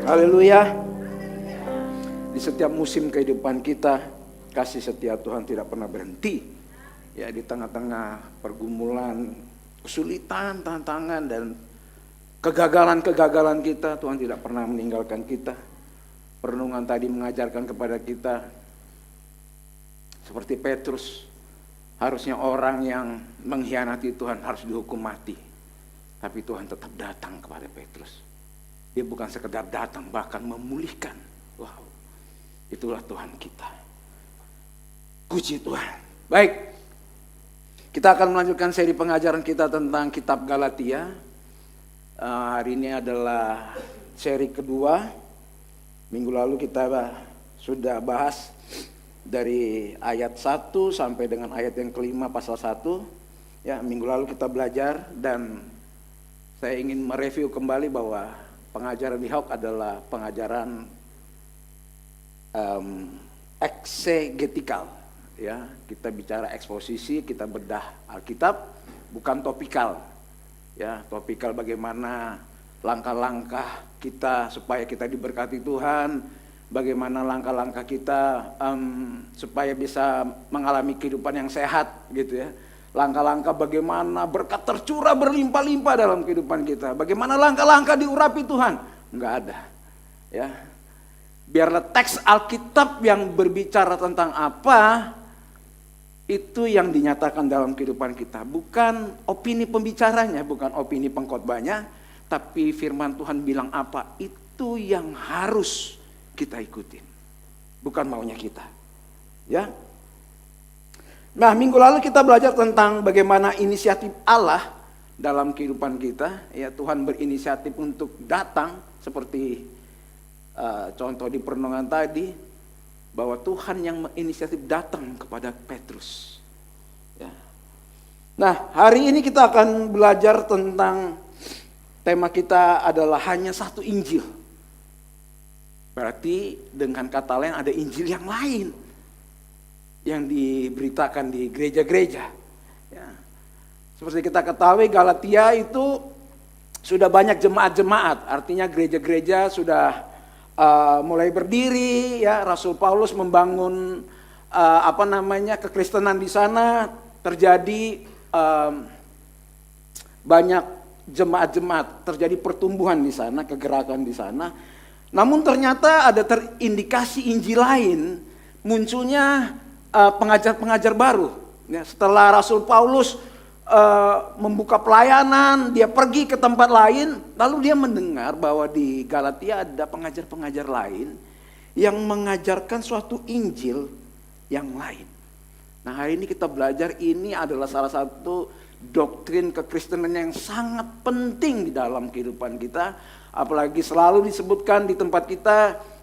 Haleluya. Di setiap musim kehidupan kita, kasih setia Tuhan tidak pernah berhenti. Ya, di tengah-tengah pergumulan, kesulitan, tantangan dan kegagalan-kegagalan kita, Tuhan tidak pernah meninggalkan kita. Perenungan tadi mengajarkan kepada kita seperti Petrus, harusnya orang yang mengkhianati Tuhan harus dihukum mati. Tapi Tuhan tetap datang kepada Petrus. Dia bukan sekedar datang, bahkan memulihkan. Wow, itulah Tuhan kita. Puji Tuhan. Baik, kita akan melanjutkan seri pengajaran kita tentang kitab Galatia. Hari ini adalah seri kedua. Minggu lalu kita sudah bahas dari ayat 1 sampai dengan ayat yang kelima pasal 1. Ya, minggu lalu kita belajar dan saya ingin mereview kembali bahwa pengajaran di Hawk adalah pengajaran eksegetikal. Ya, kita bicara eksposisi, kita bedah Alkitab, bukan topikal. Ya, topikal bagaimana langkah-langkah kita supaya kita diberkati Tuhan, bagaimana langkah-langkah kita supaya bisa mengalami kehidupan yang sehat, gitu ya. Langkah-langkah bagaimana berkat tercurah berlimpah-limpah dalam kehidupan kita. Bagaimana langkah-langkah diurapi Tuhan. Enggak ada. Ya. Biarlah teks Alkitab yang berbicara tentang apa, itu yang dinyatakan dalam kehidupan kita. Bukan opini pembicaranya, bukan opini pengkhotbahnya, tapi firman Tuhan bilang apa, itu yang harus kita ikutin. Bukan maunya kita. Ya. Nah, minggu lalu kita belajar tentang bagaimana inisiatif Allah dalam kehidupan kita. Ya, Tuhan berinisiatif untuk datang seperti contoh di perenungan tadi, bahwa Tuhan yang menginisiatif datang kepada Petrus. Ya. Nah, hari ini kita akan belajar tentang tema kita adalah hanya satu Injil. Berarti dengan kata lain ada Injil yang lain yang diberitakan di gereja-gereja. Ya. Seperti kita ketahui, Galatia itu sudah banyak jemaat-jemaat, artinya gereja-gereja sudah mulai berdiri. Ya, Rasul Paulus membangun kekristenan di sana, terjadi banyak jemaat-jemaat, terjadi pertumbuhan di sana, kegerakan di sana. Namun ternyata ada terindikasi Injil lain, munculnya pengajar-pengajar baru. Ya, setelah Rasul Paulus membuka pelayanan, dia pergi ke tempat lain, lalu dia mendengar bahwa di Galatia ada pengajar-pengajar lain yang mengajarkan suatu Injil yang lain. Nah, hari ini kita belajar, ini adalah salah satu doktrin kekristenan yang sangat penting di dalam kehidupan kita. Apalagi selalu disebutkan di tempat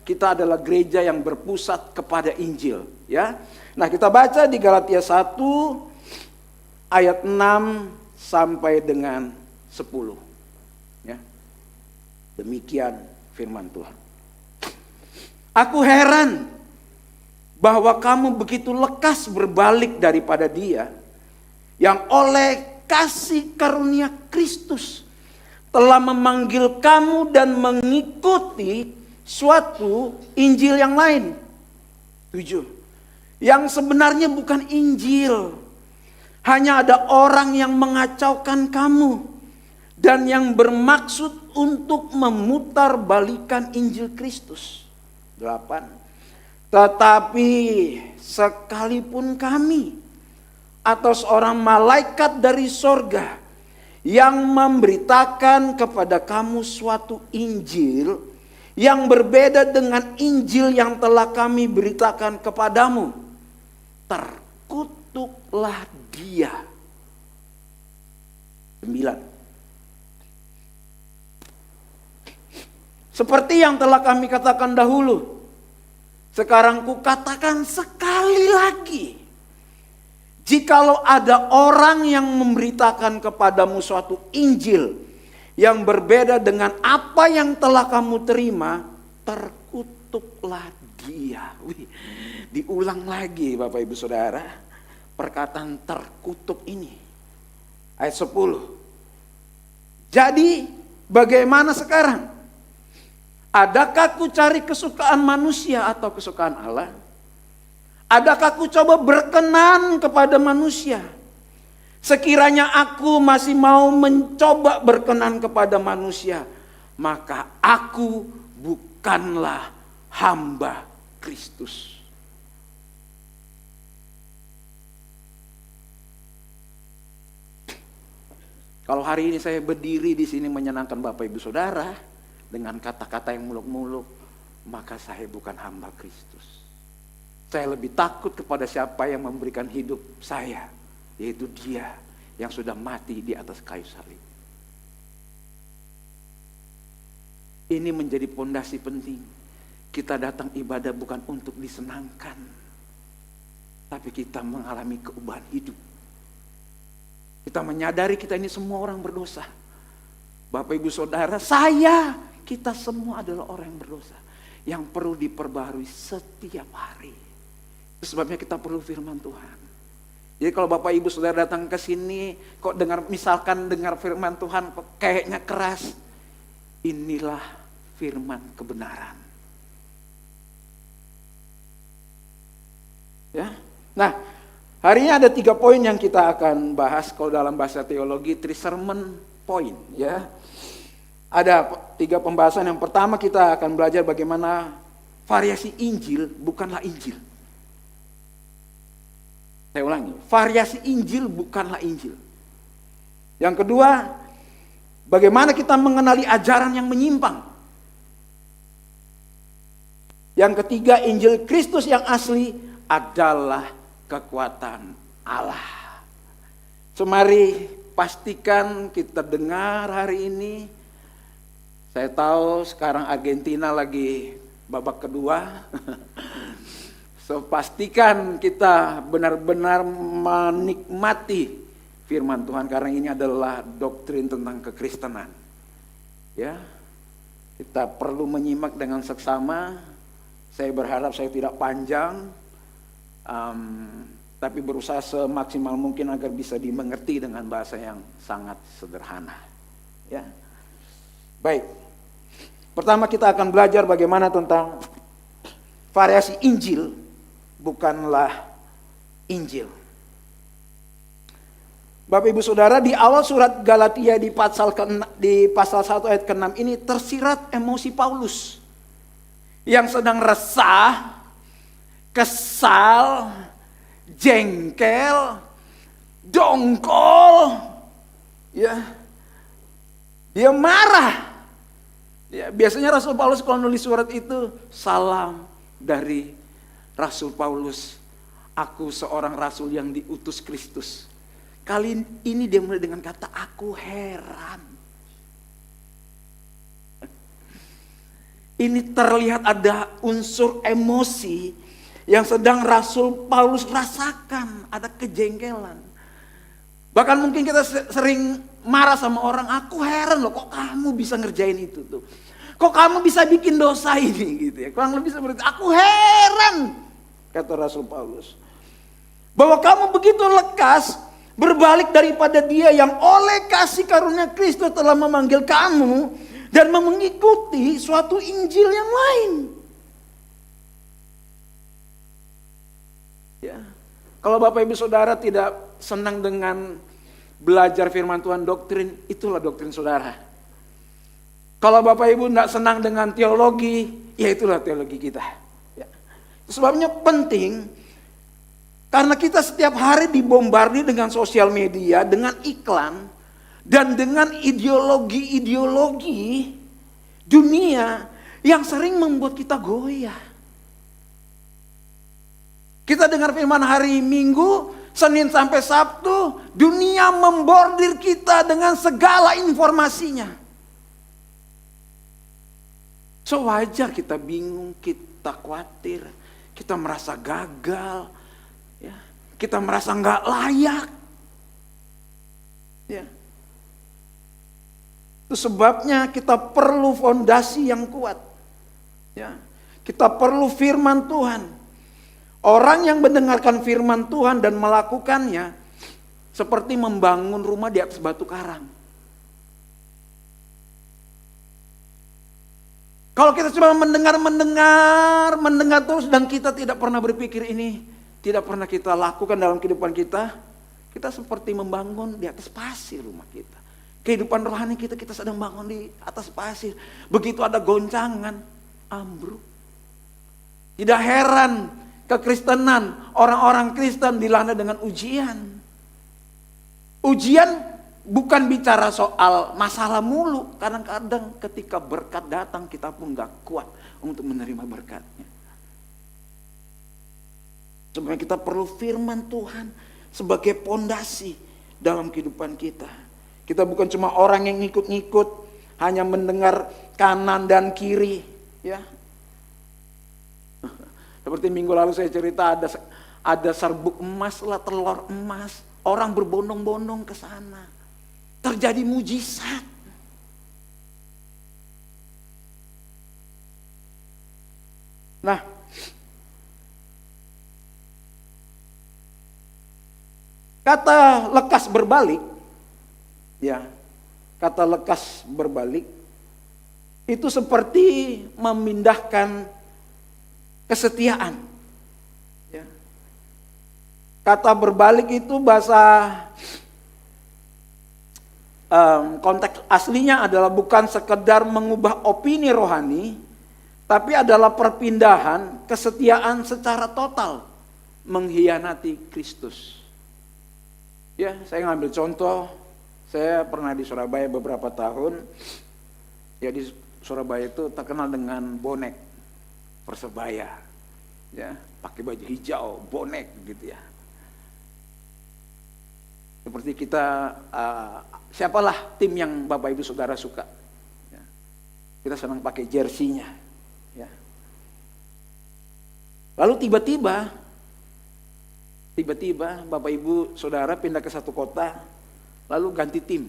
kita adalah gereja yang berpusat kepada Injil. Ya. Nah, kita baca di Galatia 1 ayat 6 sampai dengan 10. Ya. Demikian firman Tuhan. Aku heran bahwa kamu begitu lekas berbalik daripada Dia yang oleh kasih karunia Kristus telah memanggil kamu dan mengikuti suatu Injil yang lain. 7. Yang sebenarnya bukan Injil. Hanya ada orang yang mengacaukan kamu dan yang bermaksud untuk memutarbalikkan Injil Kristus. 8. Tetapi sekalipun kami atau seorang malaikat dari sorga yang memberitakan kepada kamu suatu Injil yang berbeda dengan Injil yang telah kami beritakan kepadamu, terkutuklah dia. 9. Seperti yang telah kami katakan dahulu, sekarang kukatakan sekali lagi, jikalau ada orang yang memberitakan kepadamu suatu Injil yang berbeda dengan apa yang telah kamu terima, terkutuklah dia. Diulang lagi Bapak Ibu Saudara, perkataan terkutuk ini. Ayat 10. Jadi bagaimana sekarang? Adakah ku cari kesukaan manusia atau kesukaan Allah? Adakah ku coba berkenan kepada manusia? Sekiranya aku masih mau mencoba berkenan kepada manusia, maka aku bukanlah hamba Kristus. Kalau hari ini saya berdiri di sini menyenangkan Bapak Ibu Saudara dengan kata-kata yang muluk-muluk, maka saya bukan hamba Kristus. Saya lebih takut kepada siapa yang memberikan hidup saya, yaitu Dia yang sudah mati di atas kayu salib. Ini menjadi pondasi penting. Kita datang ibadah bukan untuk disenangkan, tapi kita mengalami keubahan hidup. Kita menyadari kita ini semua orang berdosa. Bapak Ibu Saudara, kita semua adalah orang yang berdosa, yang perlu diperbaharui setiap hari. Itu sebabnya kita perlu firman Tuhan. Jadi kalau Bapak Ibu Saudara datang ke sini, kok misalkan dengar firman Tuhan kok kayaknya keras, inilah firman kebenaran. Ya. Nah, hari ini ada 3 poin yang kita akan bahas. Kalau dalam bahasa teologi, 3 sermon point, ya. Ada 3 pembahasan. Yang pertama kita akan belajar bagaimana variasi Injil bukanlah Injil. Saya ulangi, variasi Injil bukanlah Injil. Yang kedua, bagaimana kita mengenali ajaran yang menyimpang. Yang ketiga, Injil Kristus yang asli adalah kekuatan Allah. So, mari pastikan kita dengar hari ini. Saya tahu sekarang Argentina lagi babak kedua. So, pastikan kita benar-benar menikmati firman Tuhan, karena ini adalah doktrin tentang kekristenan. Ya, kita perlu menyimak dengan seksama. Saya berharap saya tidak panjang, tapi berusaha semaksimal mungkin agar bisa dimengerti dengan bahasa yang sangat sederhana. Ya, baik. Pertama kita akan belajar bagaimana tentang variasi Injil bukanlah Injil. Bapak Ibu Saudara, di awal surat Galatia di pasal 1 ayat ke-6 ini tersirat emosi Paulus yang sedang resah, kesal, jengkel, dongkol, ya. Dia marah. Ya, biasanya Rasul Paulus kalau nulis surat itu, salam dari Rasul Paulus, aku seorang rasul yang diutus Kristus. Kali ini dia mulai dengan kata aku heran. Ini terlihat ada unsur emosi yang sedang Rasul Paulus rasakan, ada kejengkelan. Bahkan mungkin kita sering marah sama orang, aku heran loh kok kamu bisa ngerjain itu tuh. Kok kamu bisa bikin dosa ini gitu ya. Kurang lebih seperti itu. Aku heran, kata Rasul Paulus. Bahwa kamu begitu lekas berbalik daripada Dia yang oleh kasih karunia Kristus telah memanggil kamu dan mengikuti suatu Injil yang lain. Ya. Kalau Bapak Ibu Saudara tidak senang dengan belajar firman Tuhan, doktrin, itulah doktrin saudara. Kalau Bapak Ibu tidak senang dengan teologi, ya itulah teologi kita. Ya. Sebabnya penting, karena kita setiap hari dibombardir dengan sosial media, dengan iklan, dan dengan ideologi-ideologi dunia yang sering membuat kita goyah. Kita dengar firman hari Minggu, Senin sampai Sabtu, dunia membordir kita dengan segala informasinya. So wajar kita bingung, kita khawatir, kita merasa gagal, ya, kita merasa nggak layak. Ya. Itu sebabnya kita perlu fondasi yang kuat. Ya. Kita perlu firman Tuhan. Orang yang mendengarkan firman Tuhan dan melakukannya seperti membangun rumah di atas batu karang. Kalau kita cuma mendengar terus dan kita tidak pernah berpikir ini, tidak pernah kita lakukan dalam kehidupan kita, kita seperti membangun di atas pasir rumah kita. Kehidupan rohani kita sedang bangun di atas pasir. Begitu ada goncangan, ambruk. Tidak heran kekristenan, orang-orang Kristen dilanda dengan ujian. Ujian bukan bicara soal masalah mulu. Kadang-kadang ketika berkat datang kita pun gak kuat untuk menerima berkatnya. Sebenarnya kita perlu firman Tuhan sebagai pondasi dalam kehidupan kita. Kita bukan cuma orang yang ngikut-ngikut, hanya mendengar kanan dan kiri, ya. Seperti minggu lalu saya cerita ada serbuk emas lah, telur emas, orang berbondong-bondong ke sana. Terjadi mujizat. Nah, kata lekas berbalik, ya, kata lekas berbalik itu seperti memindahkan kesetiaan. Ya. Kata berbalik itu bahasa konteks aslinya adalah bukan sekedar mengubah opini rohani, tapi adalah perpindahan kesetiaan secara total, mengkhianati Kristus. Ya, saya ngambil contoh. Saya pernah di Surabaya beberapa tahun. Ya, di Surabaya itu terkenal dengan bonek Persebaya. Ya, pakai baju hijau, bonek gitu ya. Seperti kita, siapalah tim yang Bapak Ibu Saudara suka. Ya. Kita senang pakai jersinya. Ya. Lalu tiba-tiba Bapak Ibu Saudara pindah ke satu kota, lalu ganti tim.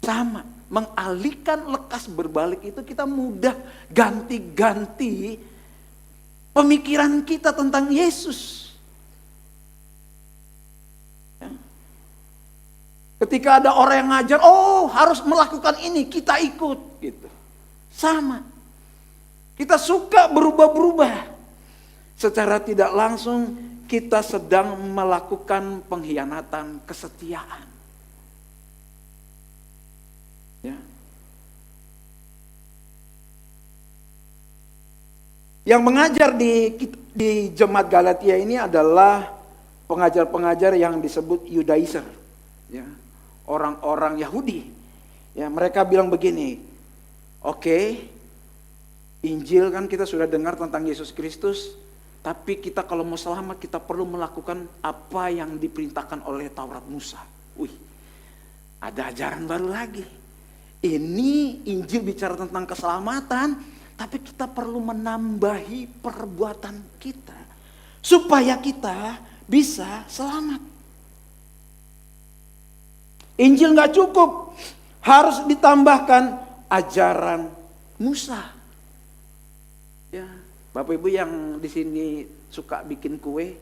Sama, mengalihkan lekas berbalik itu kita mudah ganti-ganti pemikiran kita tentang Yesus. Ya. Ketika ada orang yang ngajar, oh harus melakukan ini, kita ikut gitu. Sama. Kita suka berubah-berubah. Secara tidak langsung kita sedang melakukan pengkhianatan kesetiaan. Ya. Yang mengajar di jemaat Galatia ini adalah pengajar-pengajar yang disebut Judaizer, ya, orang-orang Yahudi. Ya, mereka bilang begini, oke, Injil kan kita sudah dengar tentang Yesus Kristus. Tapi kita kalau mau selamat kita perlu melakukan apa yang diperintahkan oleh Taurat Musa. Wih, ada ajaran baru lagi. Ini Injil bicara tentang keselamatan, tapi kita perlu menambahi perbuatan kita supaya kita bisa selamat. Injil gak cukup, harus ditambahkan ajaran Musa. Ya. Bapak Ibu yang di sini suka bikin kue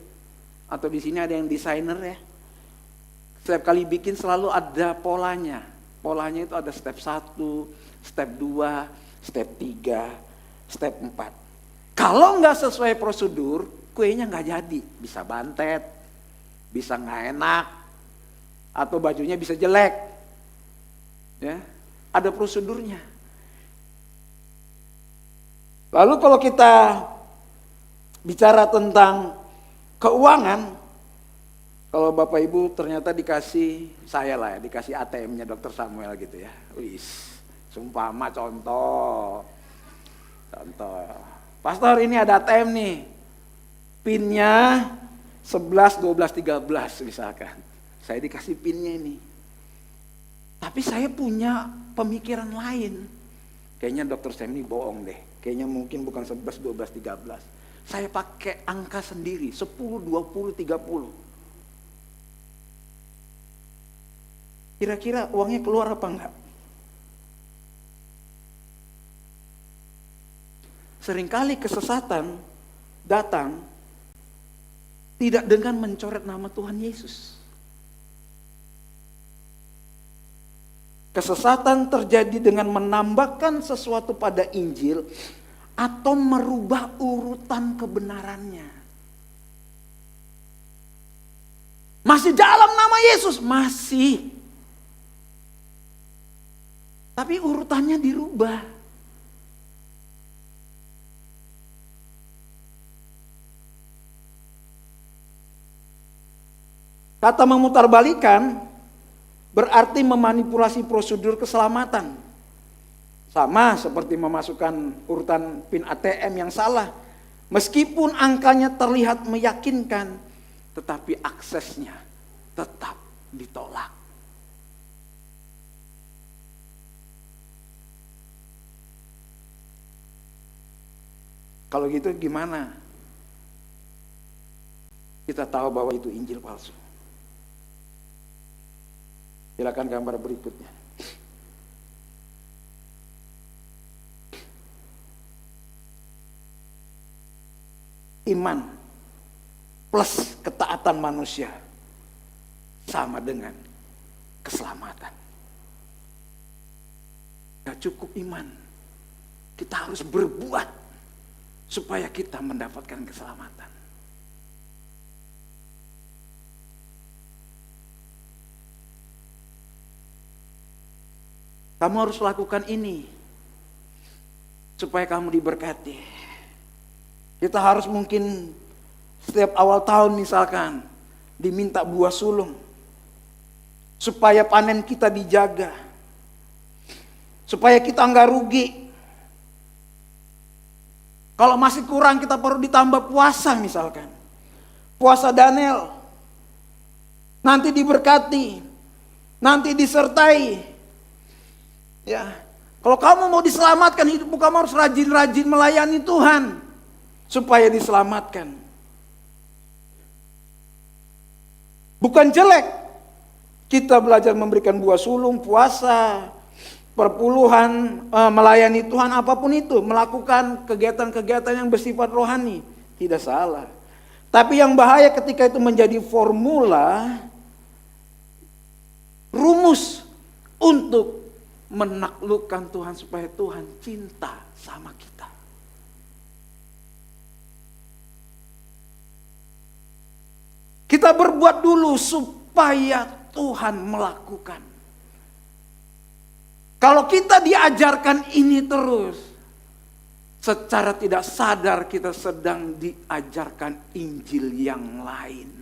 atau di sini ada yang desainer ya. Setiap kali bikin selalu ada polanya. Polanya itu ada step 1, step 2, step 3, step 4. Kalau nggak sesuai prosedur, kuenya nggak jadi. Bisa bantet, bisa nggak enak, atau bajunya bisa jelek. Ya, ada prosedurnya. Lalu kalau kita bicara tentang keuangan, kalau Bapak Ibu ternyata dikasih, saya lah ya, dikasih ATM-nya Dr. Samuel gitu ya. Wis, sumpama contoh. Pastor ini ada ATM nih, PIN-nya 11, 12, 13 misalkan. Saya dikasih PIN-nya ini. Tapi saya punya pemikiran lain. Kayaknya Dr. Sam ini bohong deh. Kayaknya mungkin bukan 11, 12, 13. Saya pakai angka sendiri, 10, 20, 30. Kira-kira uangnya keluar apa enggak? Seringkali kesesatan datang tidak dengan mencoret nama Tuhan Yesus. Kesesatan terjadi dengan menambahkan sesuatu pada Injil atau merubah urutan kebenarannya. Masih dalam nama Yesus, masih. Tapi urutannya dirubah. Kata memutarbalikan berarti memanipulasi prosedur keselamatan. Sama seperti memasukkan urutan PIN ATM yang salah. Meskipun angkanya terlihat meyakinkan, tetapi aksesnya tetap ditolak. Kalau gitu gimana kita tahu bahwa itu Injil palsu? Silakan gambar berikutnya. Iman plus ketaatan manusia sama dengan keselamatan. Gak cukup iman. Kita harus berbuat supaya kita mendapatkan keselamatan. Kamu harus lakukan ini supaya kamu diberkati. Kita harus mungkin setiap awal tahun misalkan diminta buah sulung supaya panen kita dijaga, supaya kita enggak rugi. Kalau masih kurang kita perlu ditambah puasa misalkan, puasa Daniel, nanti diberkati, nanti disertai. Ya, kalau kamu mau diselamatkan, hidupmu kamu harus rajin-rajin melayani Tuhan supaya diselamatkan. Bukan jelek kita belajar memberikan buah sulung, puasa, perpuluhan, melayani Tuhan, apapun itu, melakukan kegiatan-kegiatan yang bersifat rohani, tidak salah. Tapi yang bahaya ketika itu menjadi formula, rumus untuk menaklukkan Tuhan supaya Tuhan cinta sama kita. Kita berbuat dulu supaya Tuhan melakukan. Kalau kita diajarkan ini terus, secara tidak sadar kita sedang diajarkan Injil yang lain.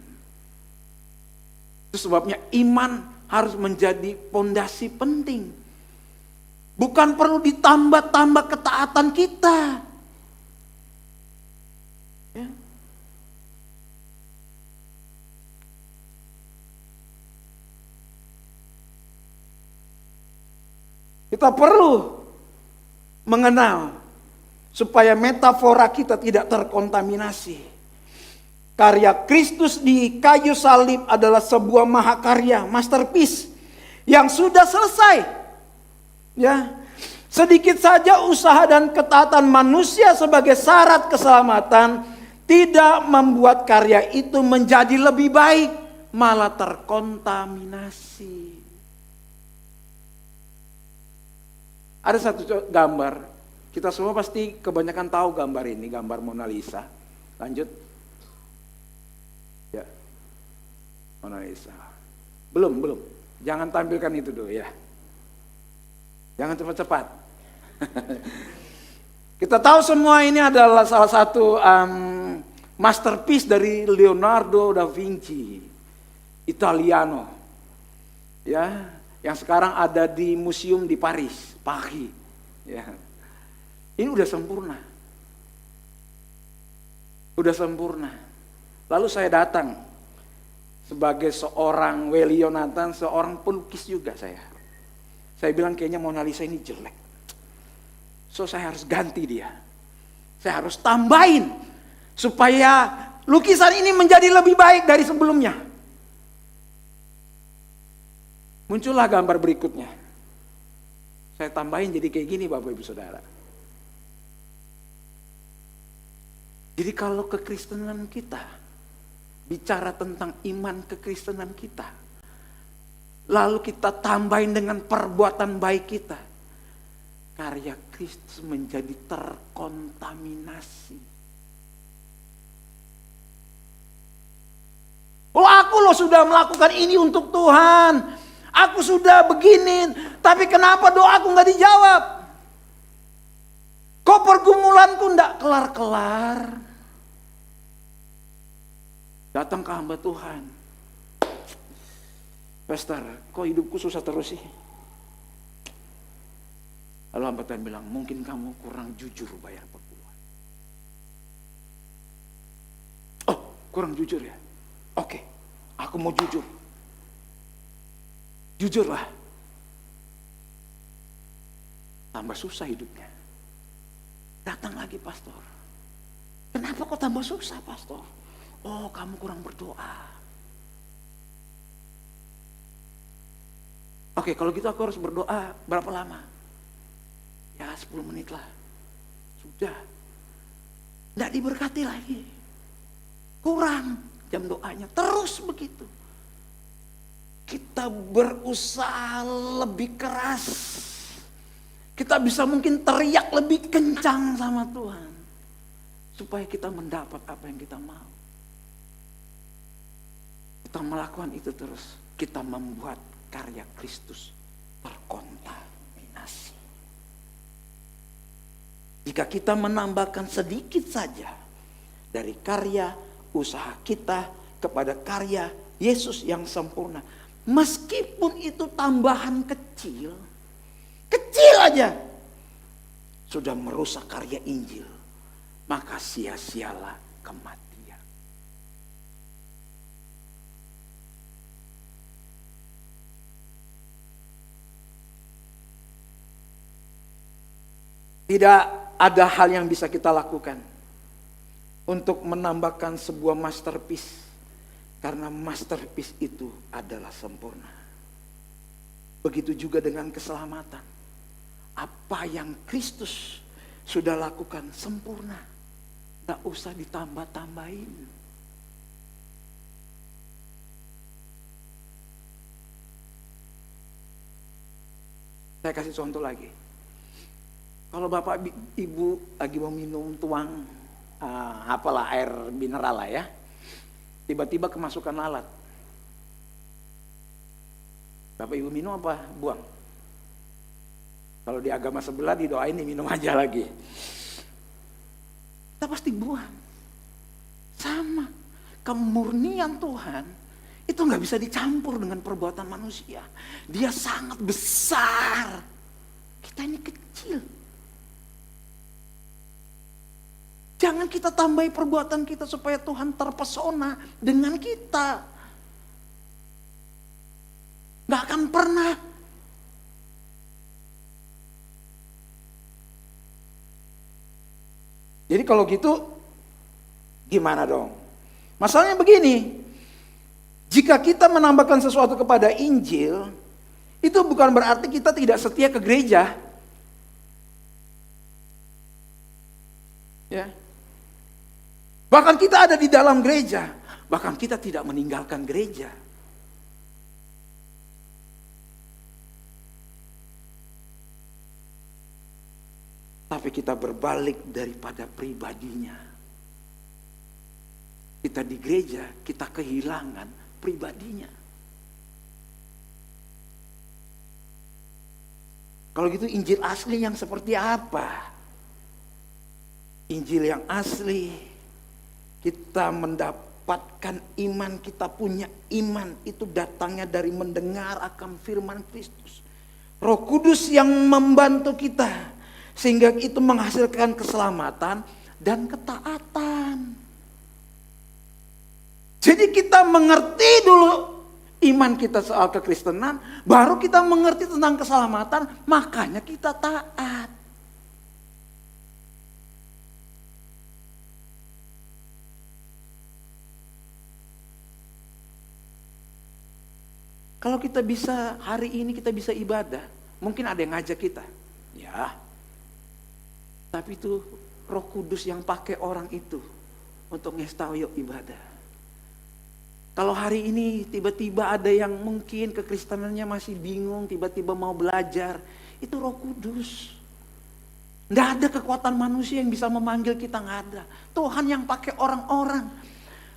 Itu sebabnya iman harus menjadi pondasi penting. Bukan perlu ditambah-tambah ketaatan kita. Ya. Kita perlu mengenal supaya metafora kita tidak terkontaminasi. Karya Kristus di kayu salib adalah sebuah mahakarya, masterpiece yang sudah selesai. Ya, sedikit saja usaha dan ketaatan manusia sebagai syarat keselamatan tidak membuat karya itu menjadi lebih baik, malah terkontaminasi. Ada satu gambar, kita semua pasti kebanyakan tahu gambar ini, gambar Mona Lisa. Lanjut. Ya, Mona Lisa. Belum. Jangan tampilkan itu dulu ya. Jangan cepat-cepat. Kita tahu semua ini adalah salah satu masterpiece dari Leonardo da Vinci, Italiano. Ya, yang sekarang ada di museum di Paris. Ya. Ini udah sempurna. Lalu saya datang sebagai seorang Welionatan, seorang pelukis juga saya. Saya bilang kayaknya Mona Lisa ini jelek. So saya harus ganti dia. Saya harus tambahin supaya lukisan ini menjadi lebih baik dari sebelumnya. Muncullah gambar berikutnya. Saya tambahin jadi kayak gini Bapak Ibu Saudara. Jadi kalau kekristenan kita bicara tentang iman kekristenan kita, lalu kita tambahin dengan perbuatan baik kita, karya Kristus menjadi terkontaminasi. Oh, aku loh sudah melakukan ini untuk Tuhan, aku sudah begini, tapi kenapa doaku nggak dijawab? Kok pergumulanku nggak kelar-kelar? Datang ke hamba Tuhan, Pastor, kok hidupku susah terus sih? Lalu hamba Tuhan bilang, mungkin kamu kurang jujur bayar perpuluhan. Oh, kurang jujur ya? Oke, aku mau jujur. Jujurlah. Tambah susah hidupnya. Datang lagi, Pastor. Kenapa kok tambah susah, Pastor? Oh, kamu kurang berdoa. Oke, kalau gitu aku harus berdoa berapa lama? Ya 10 menit lah. Sudah. Tidak diberkati lagi. Kurang jam doanya, terus begitu. Kita berusaha lebih keras. Kita bisa mungkin teriak lebih kencang sama Tuhan, supaya kita mendapat apa yang kita mau. Kita melakukan itu terus, kita membuat karya Kristus terkontaminasi. Jika kita menambahkan sedikit saja dari karya usaha kita kepada karya Yesus yang sempurna, meskipun itu tambahan kecil, kecil aja, sudah merusak karya Injil, maka sia-sialah kematian. Tidak ada hal yang bisa kita lakukan untuk menambahkan sebuah masterpiece, karena masterpiece itu adalah sempurna. Begitu juga dengan keselamatan. Apa yang Kristus sudah lakukan sempurna, tidak usah ditambah-tambahin. Saya kasih contoh lagi. Kalau Bapak Ibu lagi mau minum tuang apalah air mineral lah ya, tiba-tiba kemasukan lalat, Bapak Ibu minum apa? Buang. Kalau di agama sebelah didoain diminum aja lagi. Kita pasti buang. Sama, kemurnian Tuhan itu nggak bisa dicampur dengan perbuatan manusia. Dia sangat besar, kita ini kecil. Jangan kita tambahi perbuatan kita supaya Tuhan terpesona dengan kita. Gak akan pernah. Jadi kalau gitu gimana dong? Masalahnya begini, jika kita menambahkan sesuatu kepada Injil, itu bukan berarti kita tidak setia ke gereja. Ya. Bahkan kita ada di dalam gereja, bahkan kita tidak meninggalkan gereja. Tapi kita berbalik daripada pribadinya. Kita di gereja, kita kehilangan pribadinya. Kalau gitu Injil asli yang seperti apa? Injil yang asli, kita mendapatkan iman, kita punya iman itu datangnya dari mendengar akan firman Kristus. Roh Kudus yang membantu kita, sehingga itu menghasilkan keselamatan dan ketaatan. Jadi kita mengerti dulu iman kita soal kekristenan, baru kita mengerti tentang keselamatan, makanya kita taat. Kalau kita bisa, hari ini kita bisa ibadah, mungkin ada yang ngajak kita. Ya. Tapi itu Roh Kudus yang pakai orang itu untuk ngasih tahu yuk ibadah. Kalau hari ini tiba-tiba ada yang mungkin kekristenannya masih bingung, tiba-tiba mau belajar, itu Roh Kudus. Nggak ada kekuatan manusia yang bisa memanggil kita, nggak ada. Tuhan yang pakai orang-orang.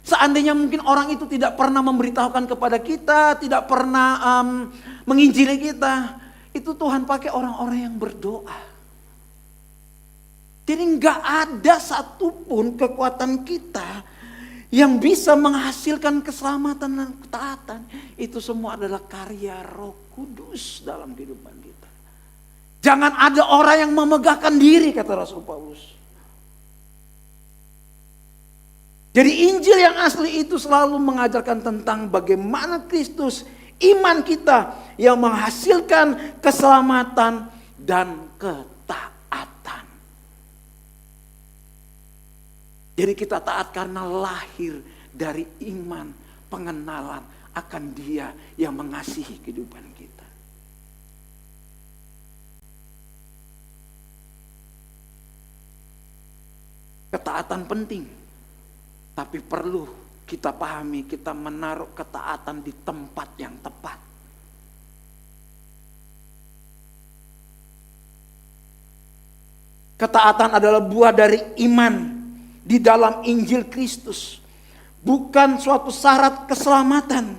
Seandainya mungkin orang itu tidak pernah memberitahukan kepada kita, tidak pernah menginjili kita, itu Tuhan pakai orang-orang yang berdoa. Jadi nggak ada satupun kekuatan kita yang bisa menghasilkan keselamatan dan ketaatan. Itu semua adalah karya Roh Kudus dalam kehidupan kita. Jangan ada orang yang memegahkan diri, kata Rasul Paulus. Jadi Injil yang asli itu selalu mengajarkan tentang bagaimana Kristus, iman kita yang menghasilkan keselamatan dan ketaatan. Jadi kita taat karena lahir dari iman, pengenalan akan Dia yang mengasihi kehidupan kita. Ketaatan penting, tapi perlu kita pahami, kita menaruh ketaatan di tempat yang tepat. Ketaatan adalah buah dari iman di dalam Injil Kristus, bukan suatu syarat keselamatan.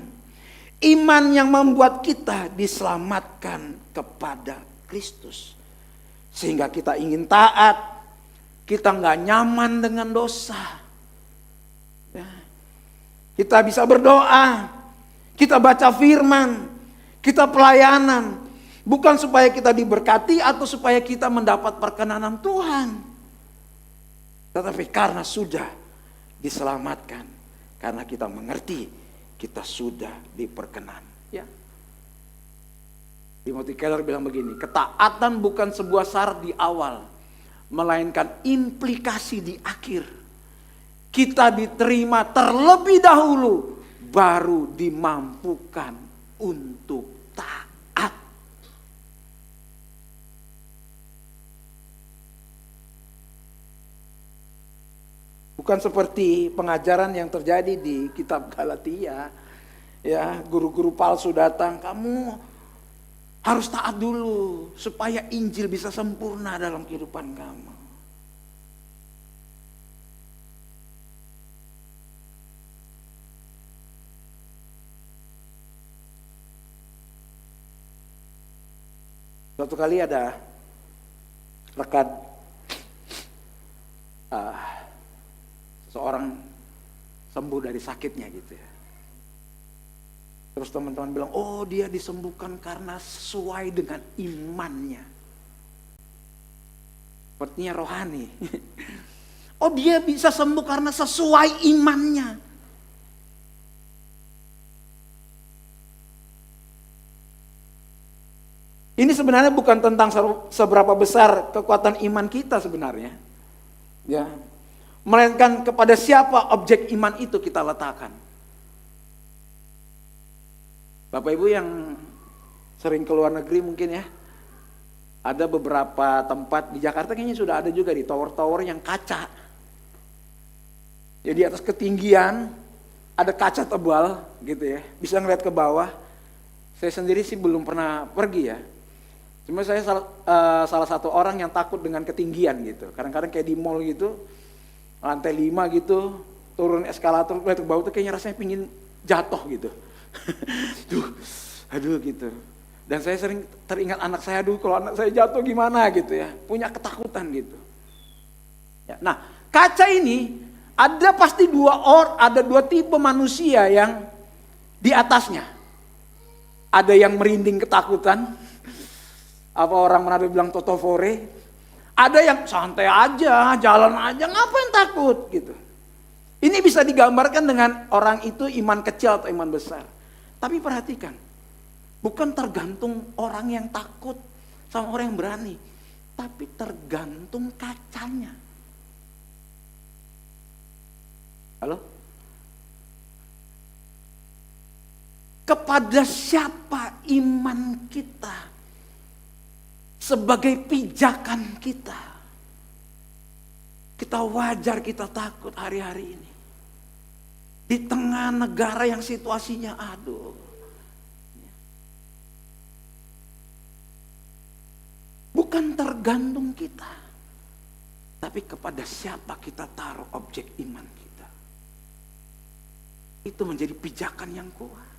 Iman yang membuat kita diselamatkan kepada Kristus, sehingga kita ingin taat. Kita nggak nyaman dengan dosa. Ya. Kita bisa berdoa, kita baca firman, kita pelayanan. Bukan supaya kita diberkati atau supaya kita mendapat perkenanan Tuhan. Tetapi karena sudah diselamatkan. Karena kita mengerti kita sudah diperkenan. Ya. Timothy Keller bilang begini, ketaatan bukan sebuah syarat di awal, melainkan implikasi di akhir. Kita diterima terlebih dahulu, baru dimampukan untuk taat. Bukan seperti pengajaran yang terjadi di kitab Galatia. Ya, guru-guru palsu datang, kamu harus taat dulu supaya Injil bisa sempurna dalam kehidupan kamu. Suatu kali ada rekan seorang sembuh dari sakitnya gitu ya. Terus teman-teman bilang, oh dia disembuhkan karena sesuai dengan imannya. Sepertinya rohani. Oh dia bisa sembuh karena sesuai imannya. Ini sebenarnya bukan tentang seberapa besar kekuatan iman kita sebenarnya. Ya. Melainkan kepada siapa objek iman itu kita letakkan. Bapak Ibu yang sering ke luar negeri mungkin ya, ada beberapa tempat di Jakarta kayaknya sudah ada juga di tower-tower yang kaca. Jadi atas ketinggian ada kaca tebal gitu ya, bisa ngeliat ke bawah. Saya sendiri sih belum pernah pergi ya. Cuma saya salah satu orang yang takut dengan ketinggian gitu. Kadang-kadang kayak di mall gitu, lantai 5 gitu, turun eskalator lihat ke bawah tuh kayaknya rasanya pingin jatuh gitu. Aduh gitu. Dan saya sering teringat anak saya, aduh kalau anak saya jatuh gimana gitu ya. Punya ketakutan gitu. Ya, nah kaca ini ada pasti ada dua tipe manusia yang di atasnya. Ada yang merinding ketakutan. Apa orang Manado bilang totofore. Ada yang santai aja, jalan aja, ngapain takut gitu. Ini bisa digambarkan dengan orang itu iman kecil atau iman besar. Tapi perhatikan, bukan tergantung orang yang takut sama orang yang berani, tapi tergantung kacanya. Halo? Kepada siapa iman kita sebagai pijakan kita? Kita wajar kita takut hari-hari ini. Di tengah negara yang situasinya aduh. Bukan tergantung kita, tapi kepada siapa kita taruh objek iman kita. Itu menjadi pijakan yang kuat.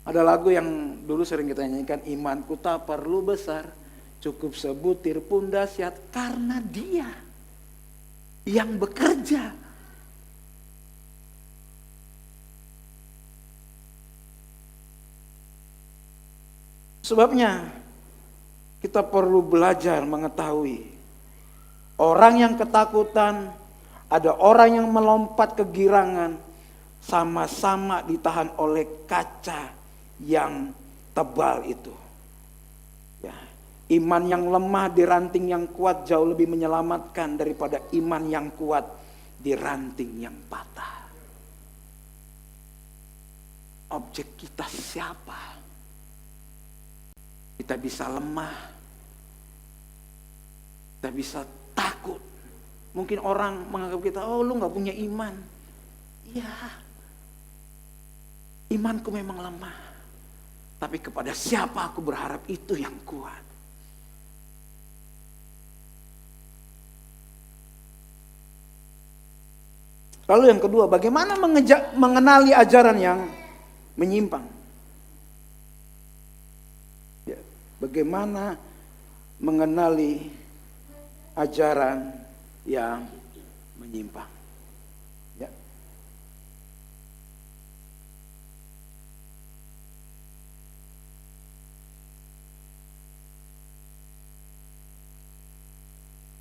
Ada lagu yang dulu sering kita nyanyikan, imanku tak perlu besar, cukup sebutir pun dahsyat karena Dia yang bekerja. Sebabnya kita perlu belajar mengetahui orang yang ketakutan, ada orang yang melompat kegirangan, sama-sama ditahan oleh kaca yang tebal itu. Ya, iman yang lemah di ranting yang kuat jauh lebih menyelamatkan daripada iman yang kuat di ranting yang patah. Objek kita siapa? Kita bisa lemah, kita bisa takut. Mungkin orang menganggap kita, oh lu gak punya iman. Iya, imanku memang lemah. Tapi kepada siapa aku berharap itu yang kuat. Lalu yang kedua, bagaimana mengenali ajaran yang menyimpang? Ya, bagaimana mengenali ajaran yang menyimpang? Ya.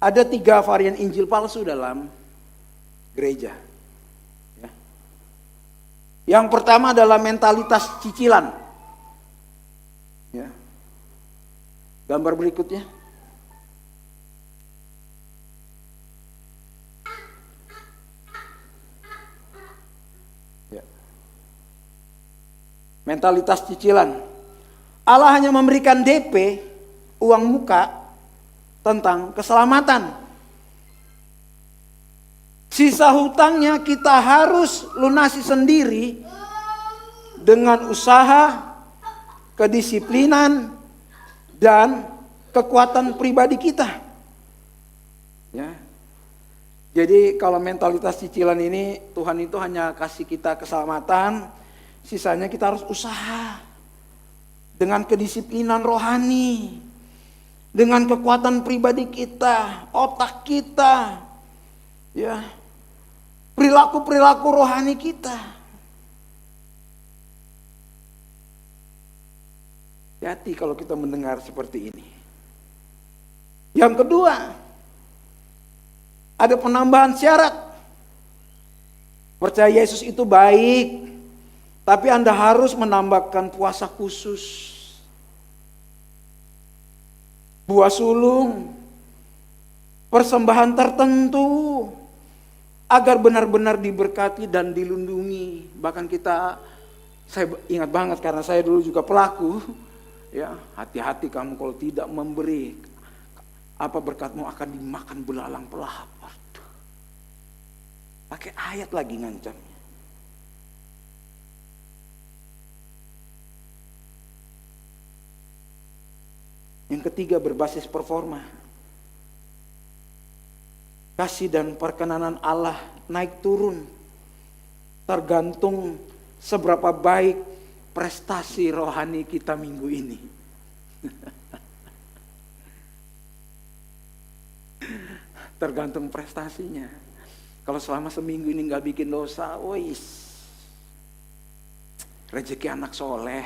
Ada 3 varian Injil palsu dalam gereja. Ya. Yang pertama adalah mentalitas cicilan. Ya. Gambar berikutnya. Ya. Mentalitas cicilan. Allah hanya memberikan DP, uang muka, tentang keselamatan. Sisa hutangnya kita harus lunasi sendiri dengan usaha, kedisiplinan, dan kekuatan pribadi kita. Ya. Jadi kalau mentalitas cicilan ini, Tuhan itu hanya kasih kita keselamatan, sisanya kita harus usaha dengan kedisiplinan rohani, dengan kekuatan pribadi kita, otak kita, ya, perilaku-perilaku rohani kita. Hati kalau kita mendengar seperti ini. Yang kedua, ada penambahan syarat. Percaya Yesus itu baik, tapi Anda harus menambahkan puasa khusus, buah sulung, persembahan tertentu, agar benar-benar diberkati dan dilindungi. Bahkan saya ingat banget karena saya dulu juga pelaku, ya, hati-hati kamu kalau tidak memberi, apa berkatmu akan dimakan belalang pelahap. Pakai ayat lagi ngancamnya. Yang ketiga, berbasis performa. Kasih dan perkenanan Allah naik turun tergantung seberapa baik prestasi rohani kita minggu ini. Tergantung prestasinya. Kalau selama seminggu ini gak bikin dosa, wis, rezeki anak soleh.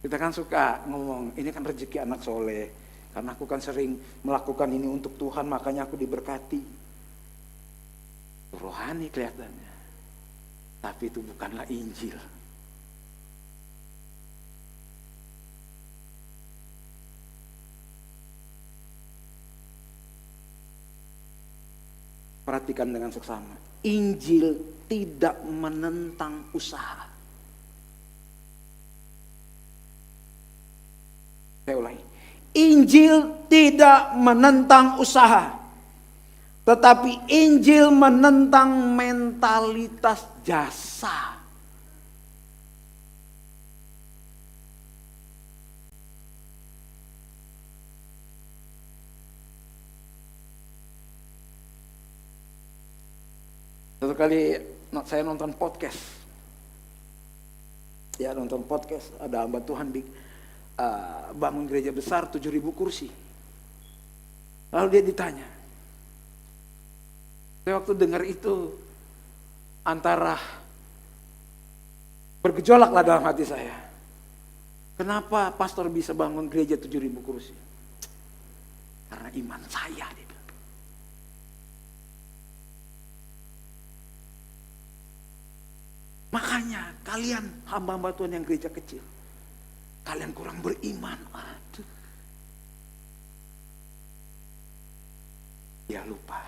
Kita kan suka ngomong, ini kan rezeki anak soleh. Karena aku kan sering melakukan ini untuk Tuhan, makanya aku diberkati. Rohani kelihatannya. Tapi itu bukanlah Injil. Perhatikan dengan seksama. Injil tidak menentang usaha. Saya ulangi. Injil tidak menentang usaha, tetapi Injil menentang mentalitas jasa. Satu kali saya nonton podcast. Ya, nonton podcast, ada hamba Tuhan bangun gereja besar 7.000 kursi. Lalu dia ditanya. Saya waktu dengar itu antara bergejolak lah dalam hati saya. Kenapa pastor bisa bangun gereja 7.000 kursi? Karena iman saya, dia bilang. Makanya kalian hamba-hamba Tuhan yang gereja kecil, kalian kurang beriman. Aduh. Dia lupa.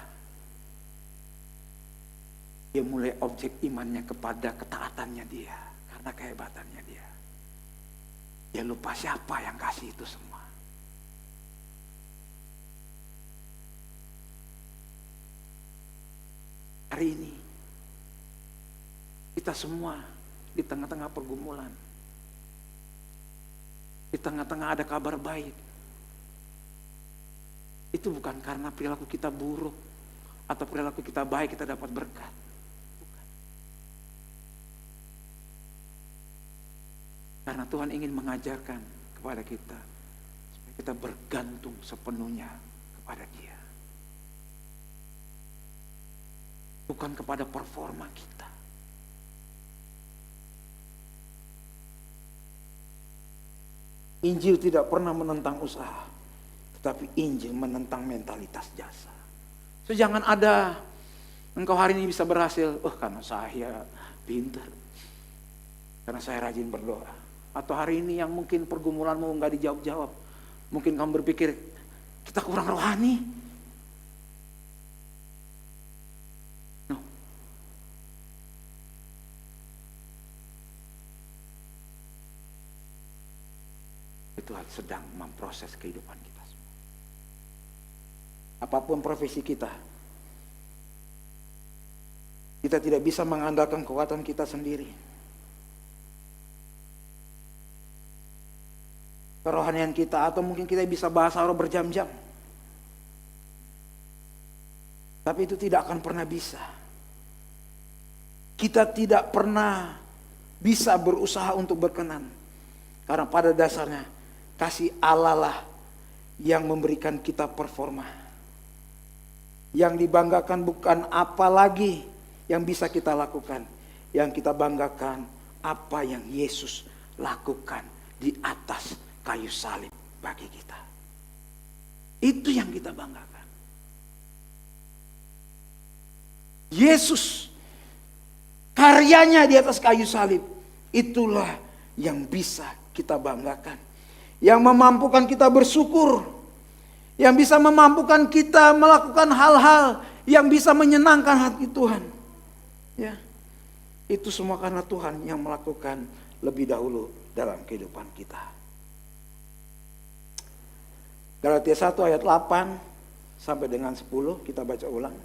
Dia mulai objek imannya kepada ketaatannya dia, karena kehebatannya dia. Dia lupa siapa yang kasih itu semua. Hari ini kita semua di tengah-tengah pergumulan, di tengah-tengah ada kabar baik. Itu bukan karena perilaku kita buruk atau perilaku kita baik kita dapat berkat. Bukan. Karena Tuhan ingin mengajarkan kepada kita supaya kita bergantung sepenuhnya kepada Dia. Bukan kepada performa kita. Injil tidak pernah menentang usaha, tetapi Injil menentang mentalitas jasa. So, jangan ada engkau hari ini bisa berhasil, karena saya pintar, karena saya rajin berdoa. Atau hari ini yang mungkin pergumulanmu nggak dijawab-jawab, mungkin kamu berpikir kita kurang rohani. No. Tuhan sedang memproses kehidupan kita semua. Apapun profesi kita, kita tidak bisa mengandalkan kekuatan kita sendiri. Kerohanian kita, atau mungkin kita bisa bahasa roh berjam-jam, tapi itu tidak akan pernah bisa. Kita tidak pernah bisa berusaha untuk berkenan, karena pada dasarnya kasih Allah lah yang memberikan kita performa. Yang dibanggakan bukan apa lagi yang bisa kita lakukan. Yang kita banggakan apa yang Yesus lakukan di atas kayu salib bagi kita. Itu yang kita banggakan. Yesus, karyanya di atas kayu salib, itulah yang bisa kita banggakan. Yang memampukan kita bersyukur, yang bisa memampukan kita melakukan hal-hal yang bisa menyenangkan hati Tuhan. Ya, itu semua karena Tuhan yang melakukan lebih dahulu dalam kehidupan kita. Galatia 1 ayat 8 sampai dengan 10 kita baca ulang.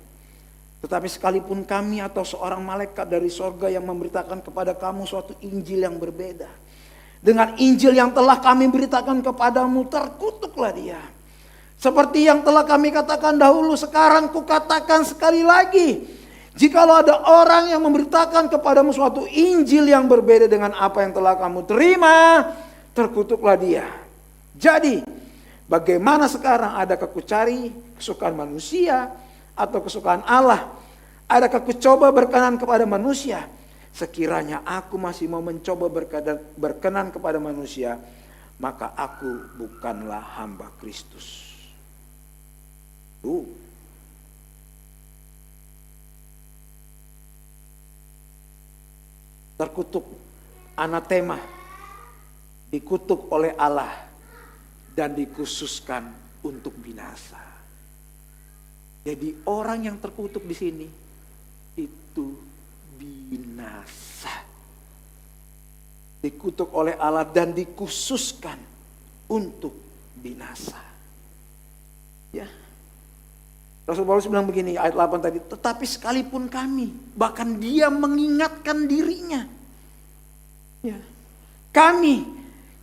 Tetapi sekalipun kami atau seorang malaikat dari sorga yang memberitakan kepada kamu suatu Injil yang berbeda dengan Injil yang telah kami beritakan kepadamu, terkutuklah dia. Seperti yang telah kami katakan dahulu, sekarang kukatakan sekali lagi. Jikalau ada orang yang memberitakan kepadamu suatu Injil yang berbeda dengan apa yang telah kamu terima, terkutuklah dia. Jadi, bagaimana sekarang adakah kucari kesukaan manusia atau kesukaan Allah? Adakah kucoba berkenan kepada manusia? Sekiranya aku masih mau mencoba berkenan kepada manusia, maka aku bukanlah hamba Kristus. Terkutuk, anatema, dikutuk oleh Allah dan dikhususkan untuk binasa. Jadi orang yang terkutuk di sini itu binasa. Dikutuk oleh Allah dan dikhususkan untuk binasa. Ya. Rasul Paulus bilang begini, ayat 8 tadi, tetapi sekalipun kami, bahkan dia mengingatkan dirinya. Ya. Kami,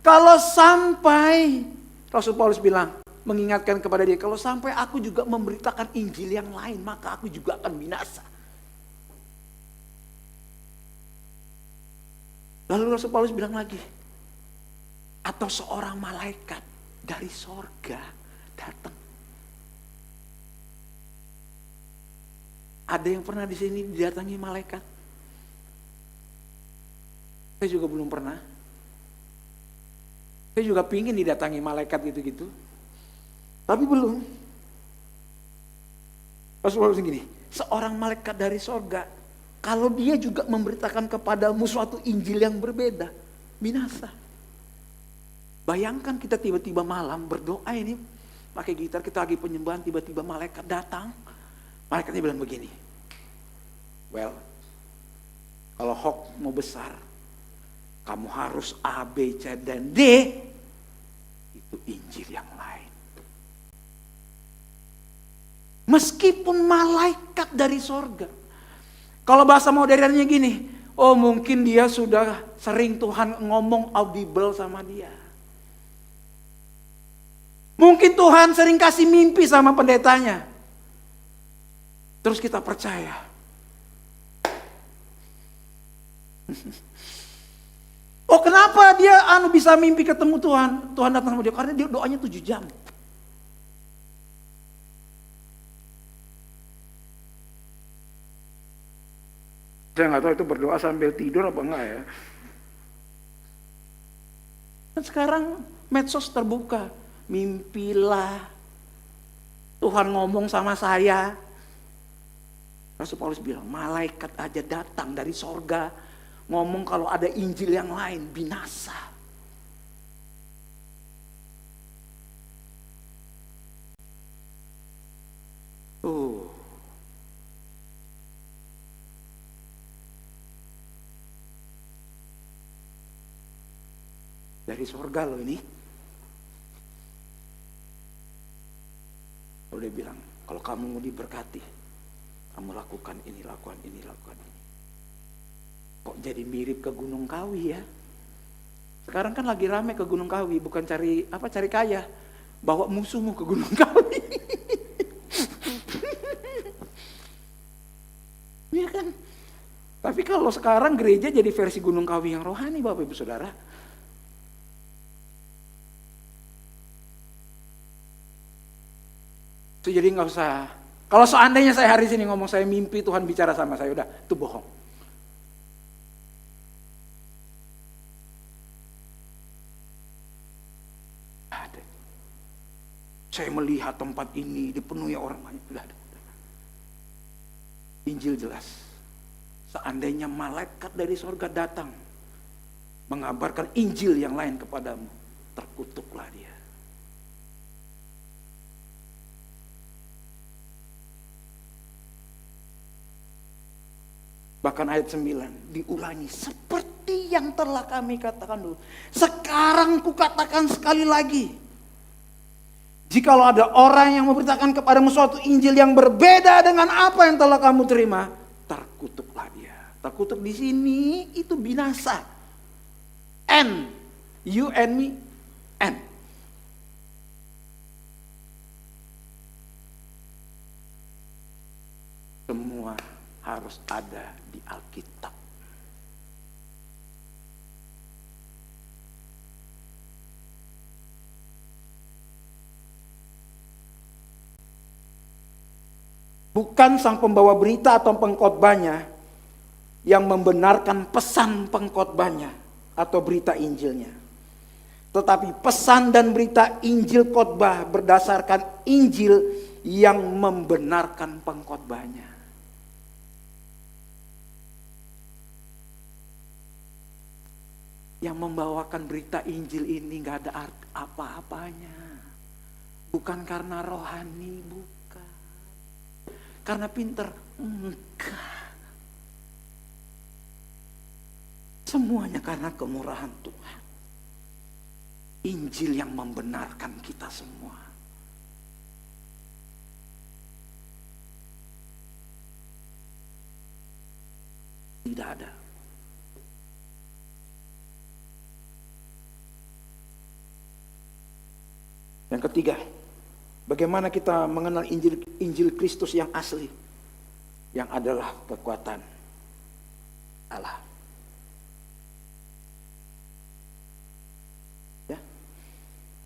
kalau sampai, Rasul Paulus bilang, mengingatkan kepada dia, kalau sampai aku juga memberitakan Injil yang lain, maka aku juga akan binasa. Lalu Rasul Paulus bilang lagi, atau seorang malaikat dari sorga datang. Ada yang pernah di sini didatangi malaikat? Saya juga belum pernah. Saya juga pingin didatangi malaikat gitu-gitu. Tapi belum. Rasulullah begini, seorang malaikat dari sorga, kalau dia juga memberitakan kepadamu suatu Injil yang berbeda, binasa. Bayangkan kita tiba-tiba malam berdoa ini, pakai gitar, kita lagi penyembahan, tiba-tiba malaikat datang. Malaikatnya bilang begini, well, kalau hoax mau besar, kamu harus A, B, C, dan D, itu Injil yang lain. Meskipun malaikat dari sorga. Kalau bahasa modernnya gini, oh mungkin dia sudah sering Tuhan ngomong audible sama dia. Mungkin Tuhan sering kasih mimpi sama pendetanya. Terus kita percaya. Oh kenapa dia bisa mimpi ketemu Tuhan? Tuhan datang sama dia karena dia doanya 7 jam. Saya nggak tahu itu berdoa sambil tidur apa enggak ya. Dan sekarang medsos terbuka. Mimpilah. Tuhan ngomong sama saya. Rasul Paulus bilang, malaikat aja datang dari sorga, ngomong kalau ada Injil yang lain, binasa. Dari sorga loh ini. Lalu dia bilang, kalau kamu mau diberkati, kamu lakukan ini, lakukan ini, lakukan ini. Kok jadi mirip ke Gunung Kawi ya? Sekarang kan lagi rame ke Gunung Kawi, bukan cari kaya, bawa musuhmu ke Gunung Kawi. Iya kan? Tapi kalau sekarang gereja jadi versi Gunung Kawi yang rohani, Bapak Ibu Saudara. Itu jadi nggak usah. Kalau seandainya saya hari ini ngomong saya mimpi Tuhan bicara sama saya, udah itu bohong. Ada. Saya melihat tempat ini dipenuhi orang banyak, udah ada. Injil jelas. Seandainya malaikat dari sorga datang mengabarkan Injil yang lain kepadamu, terkutuklah dia. Bahkan ayat 9 diulangi seperti yang telah kami katakan dulu. Sekarang kukatakan sekali lagi. Jikalau ada orang yang memberitakan kepadamu suatu Injil yang berbeda dengan apa yang telah kamu terima, terkutuklah dia. Terkutuk di sini itu binasa. N, you and me, N. Semua harus ada di Alkitab. Bukan sang pembawa berita atau pengkhotbahnya yang membenarkan pesan pengkhotbahnya atau berita Injilnya. Tetapi pesan dan berita Injil khotbah berdasarkan Injil yang membenarkan pengkhotbahnya. Yang membawakan berita Injil ini gak ada apa-apanya. Bukan karena rohani, bukan. Karena pinter, enggak. Semuanya karena kemurahan Tuhan. Injil yang membenarkan kita semua. Tidak ada. Yang ketiga, bagaimana kita mengenal Injil Kristus yang asli, yang adalah kekuatan Allah. Ya.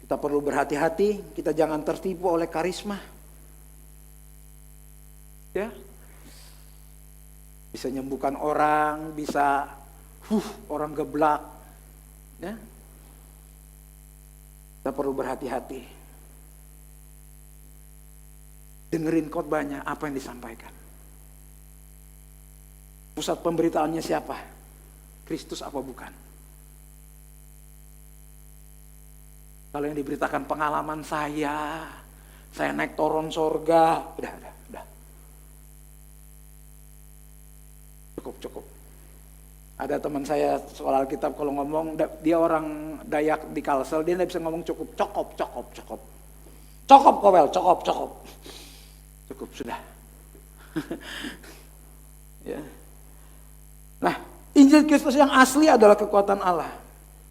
Kita perlu berhati-hati, kita jangan tertipu oleh karisma. Ya. Bisa nyembuhkan orang, bisa orang geblak. Ya. Kita perlu berhati-hati. Dengerin khotbahnya, apa yang disampaikan. Pusat pemberitaannya siapa? Kristus apa bukan? Kalau yang diberitakan pengalaman saya naik turun sorga, udah. Cukup. Ada teman saya soal Alkitab kalau ngomong, dia orang Dayak di Kalsel, dia tidak bisa ngomong cukup. Cokop kowel, cokop. Cukup, sudah. Ya. Nah, Injil Kristus yang asli adalah kekuatan Allah.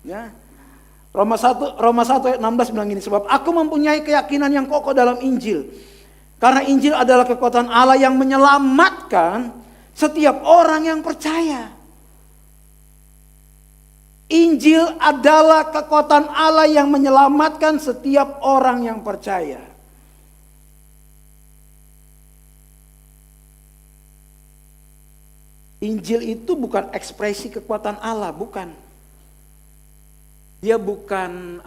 Ya. Roma 1 ayat 16 bilang gini, sebab aku mempunyai keyakinan yang kokoh dalam Injil. Karena Injil adalah kekuatan Allah yang menyelamatkan setiap orang yang percaya. Injil adalah kekuatan Allah yang menyelamatkan setiap orang yang percaya. Injil itu bukan ekspresi kekuatan Allah, bukan. Dia bukan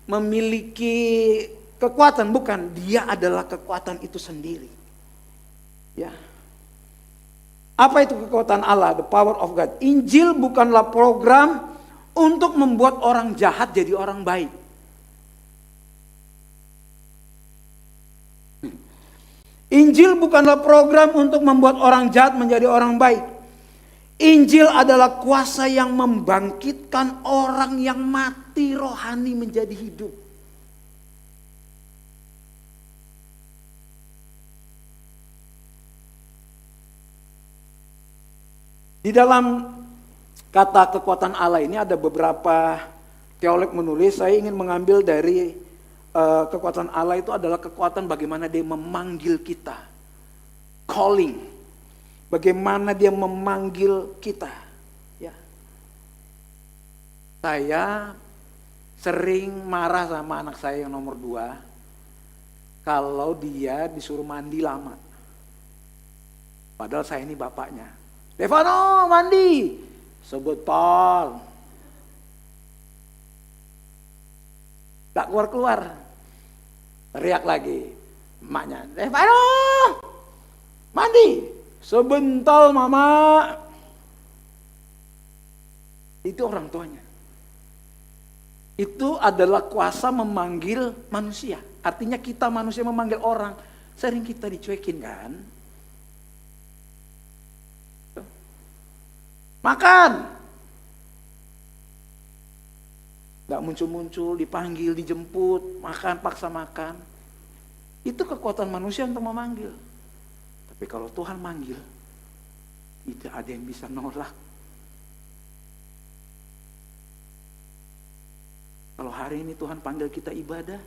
memiliki kekuatan, bukan. Dia adalah kekuatan itu sendiri. Ya. Apa itu kekuatan Allah? The power of God. Injil bukanlah program untuk membuat orang jahat jadi orang baik. Injil bukanlah program untuk membuat orang jahat menjadi orang baik. Injil adalah kuasa yang membangkitkan orang yang mati rohani menjadi hidup. Di dalam kata kekuatan Allah ini ada beberapa teolog menulis, saya ingin mengambil dari kekuatan Allah itu adalah kekuatan bagaimana dia memanggil kita. Calling. Bagaimana dia memanggil kita. Ya. Saya sering marah sama anak saya yang nomor 2 kalau dia disuruh mandi lama. Padahal saya ini bapaknya. Stefano mandi sebentar, gak keluar, teriak lagi emaknya, Stefano mandi sebentar mama. Itu orang tuanya. Itu adalah kuasa memanggil manusia. Artinya kita manusia memanggil orang, sering kita dicuekin kan. Makan. Gak muncul-muncul, dipanggil, dijemput, makan, paksa makan. Itu kekuatan manusia untuk memanggil. Tapi kalau Tuhan manggil, tidak ada yang bisa nolak. Kalau hari ini Tuhan panggil kita ibadah,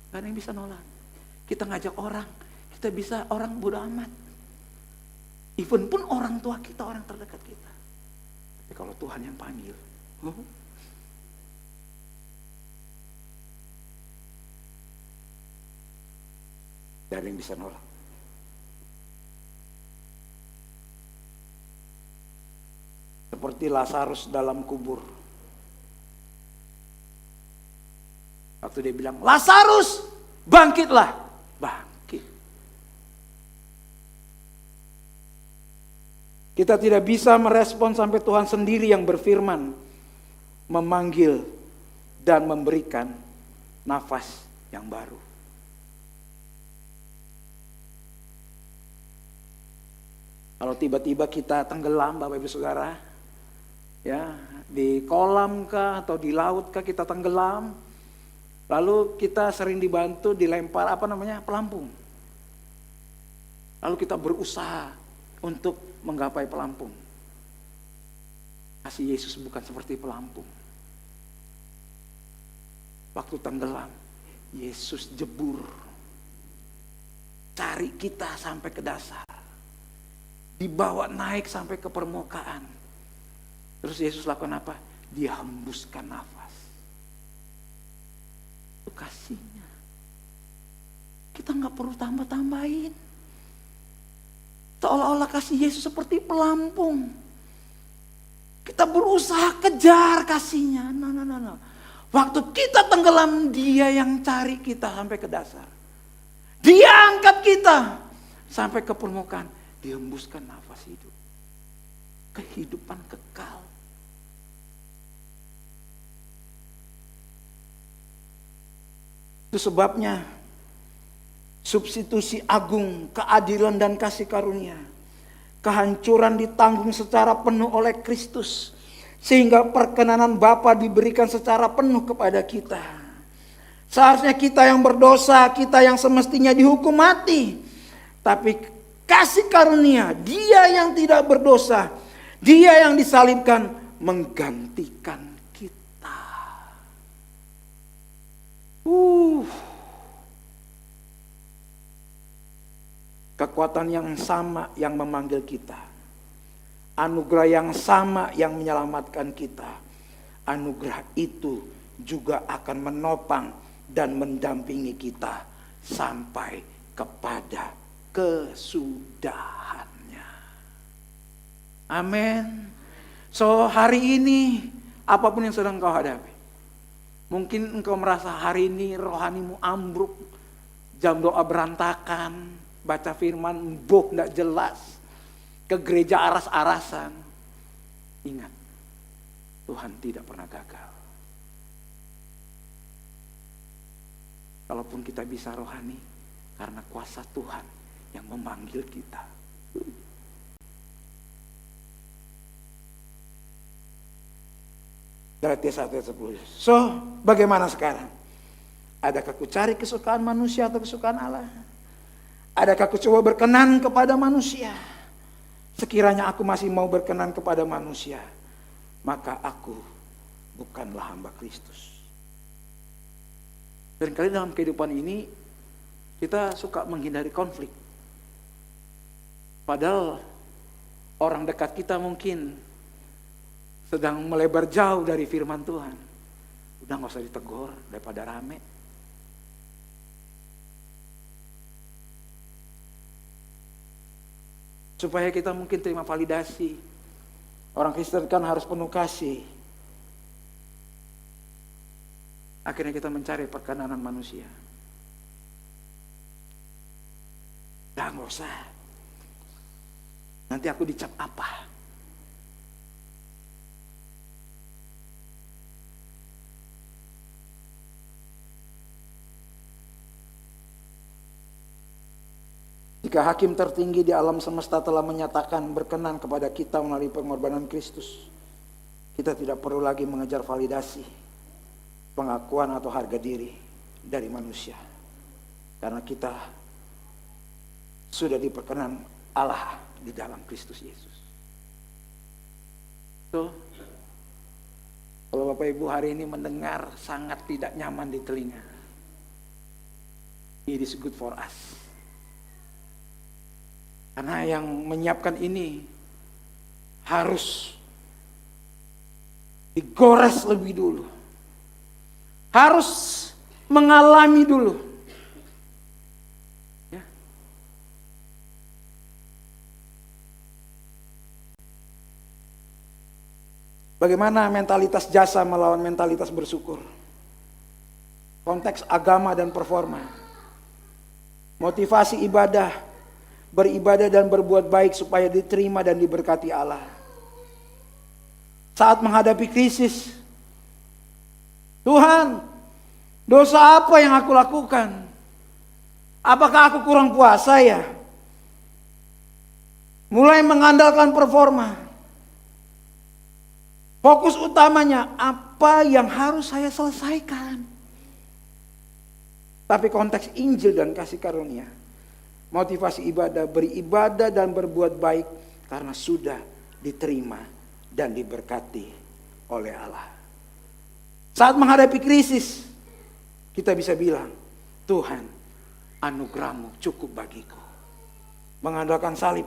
gak ada yang bisa nolak. Kita ngajak orang, kita bisa orang bodo amat. Even pun orang tua kita, orang terdekat kita. Tapi kalau Tuhan yang panggil, tidak ada yang bisa nolak. Seperti Lazarus dalam kubur. Waktu dia bilang, Lazarus, bangkitlah. Bangkit. Kita tidak bisa merespon sampai Tuhan sendiri yang berfirman, memanggil dan memberikan nafas yang baru. Kalau tiba-tiba kita tenggelam, Bapak Ibu Saudara, ya, di kolam kah atau di laut kah kita tenggelam, lalu kita sering dibantu dilempar pelampung. Lalu kita berusaha untuk menggapai pelampung. Kasih Yesus bukan seperti pelampung. Waktu tenggelam, Yesus jebur, cari kita sampai ke dasar, dibawa naik sampai ke permukaan. Terus Yesus lakukan apa? Dia hembuskan nafas. Itu kasihnya. Kita nggak perlu tambah-tambahin. Seolah-olah kasih Yesus seperti pelampung. Kita berusaha kejar kasihnya. No. Waktu kita tenggelam, dia yang cari kita sampai ke dasar. Dia angkat kita sampai ke permukaan. Dia hembuskan nafas hidup. Kehidupan kekal. Itu sebabnya substitusi agung, keadilan dan kasih karunia. Kehancuran ditanggung secara penuh oleh Kristus. Sehingga perkenanan Bapa diberikan secara penuh kepada kita. Seharusnya kita yang berdosa, kita yang semestinya dihukum mati. Tapi kasih karunia, dia yang tidak berdosa, dia yang disalibkan menggantikan kita. Kekuatan yang sama yang memanggil kita. Anugerah yang sama yang menyelamatkan kita. Anugerah itu juga akan menopang dan mendampingi kita sampai kepada kesudahannya. Amin. So hari ini apapun yang sedang kau hadapi. Mungkin engkau merasa hari ini rohanimu ambruk. Jam doa berantakan. Baca firman tidak jelas. Ke gereja aras-arasan. Ingat, Tuhan tidak pernah gagal. Kalaupun kita bisa rohani, karena kuasa Tuhan yang memanggil kita. Galatia 1:10. So, bagaimana sekarang? Adakah ku cari kesukaan manusia atau kesukaan Allah? Adakah ku coba berkenan kepada manusia? Sekiranya aku masih mau berkenan kepada manusia, maka aku bukanlah hamba Kristus. Dan kali dalam kehidupan ini, kita suka menghindari konflik. Padahal orang dekat kita mungkin sedang melebar jauh dari firman Tuhan. Udah gak usah ditegur daripada rame. Supaya kita mungkin terima validasi. Orang Kristen kan harus penuh kasih. Akhirnya kita mencari perkenanan manusia. Gak usah. Nanti aku dicap apa? Jika hakim tertinggi di alam semesta telah menyatakan berkenan kepada kita melalui pengorbanan Kristus, kita tidak perlu lagi mengejar validasi, pengakuan atau harga diri dari manusia. Karena kita sudah diperkenan Allah di dalam Kristus Yesus. So, kalau Bapak Ibu hari ini mendengar sangat tidak nyaman di telinga, it is good for us. Karena yang menyiapkan ini harus digores lebih dulu. Harus mengalami dulu. Ya. Bagaimana mentalitas jasa melawan mentalitas bersyukur? Konteks agama dan performa. Motivasi ibadah. Beribadah dan berbuat baik supaya diterima dan diberkati Allah. Saat menghadapi krisis, Tuhan, dosa apa yang aku lakukan? Apakah aku kurang puasa ya? Mulai mengandalkan performa. Fokus utamanya apa yang harus saya selesaikan. Tapi konteks Injil dan kasih karunia, Motivasi ibadah, beribadah dan berbuat baik karena sudah diterima dan diberkati oleh Allah. Saat menghadapi krisis, kita bisa bilang, Tuhan, anugerah-Mu cukup bagiku. Mengandalkan salib.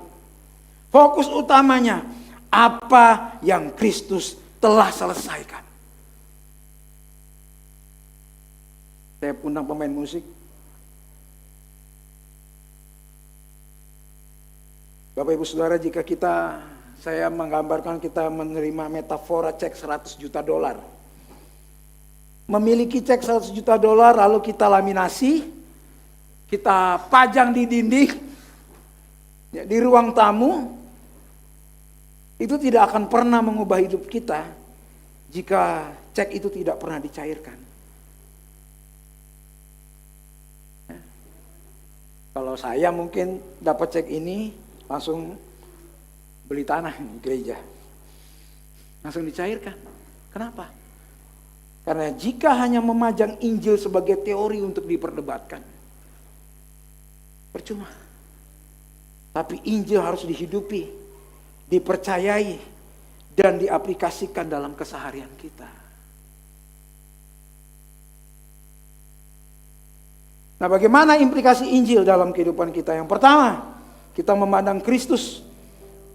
Fokus utamanya, apa yang Kristus telah selesaikan. Saya undang pemain musik. Bapak Ibu Saudara, jika saya menggambarkan kita menerima metafora cek 100 juta dolar. Memiliki cek 100 juta dolar lalu kita laminasi, kita pajang di dinding, ya, di ruang tamu, itu tidak akan pernah mengubah hidup kita jika cek itu tidak pernah dicairkan. Ya. Kalau saya mungkin dapat cek ini, langsung beli tanah di gereja. Langsung dicairkan. Kenapa? Karena jika hanya memajang Injil sebagai teori untuk diperdebatkan, percuma. Tapi Injil harus dihidupi, dipercayai, dan diaplikasikan dalam keseharian kita. Nah, bagaimana implikasi Injil dalam kehidupan kita? Yang pertama, kita memandang Kristus.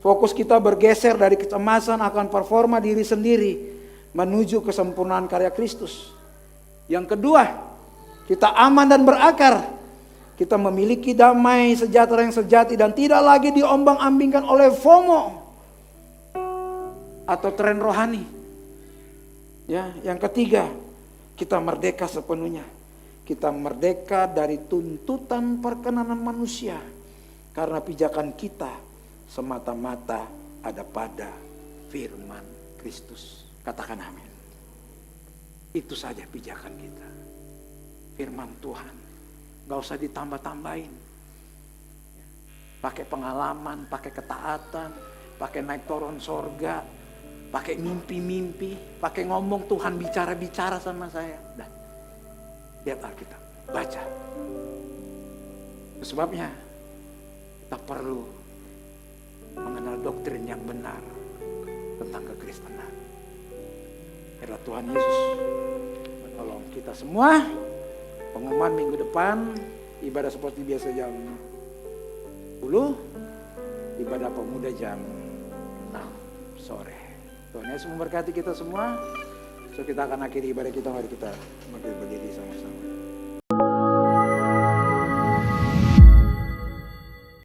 Fokus kita bergeser dari kecemasan akan performa diri sendiri menuju kesempurnaan karya Kristus. Yang kedua, kita aman dan berakar. Kita memiliki damai sejahtera yang sejati dan tidak lagi diombang-ambingkan oleh FOMO atau tren rohani. Ya, yang ketiga, kita merdeka sepenuhnya. Kita merdeka dari tuntutan perkenanan manusia. Karena pijakan kita semata-mata ada pada firman Kristus. Katakan amin. Itu saja pijakan kita. Firman Tuhan. Gak usah ditambah-tambahin. Pakai pengalaman, pakai ketaatan, pakai naik turun sorga, pakai mimpi-mimpi, pakai ngomong Tuhan bicara-bicara sama saya. Dah. Lihat Alkitab, baca. Sebabnya kita perlu mengenal doktrin yang benar tentang kekristenan. Biarlah Tuhan Yesus menolong kita semua. Pengumuman minggu depan, ibadah seperti biasa jam 10, ibadah pemuda jam 6 sore. Tuhan Yesus memberkati kita semua. So kita akan akhiri ibadah kita, mari kita berdiri sama-sama.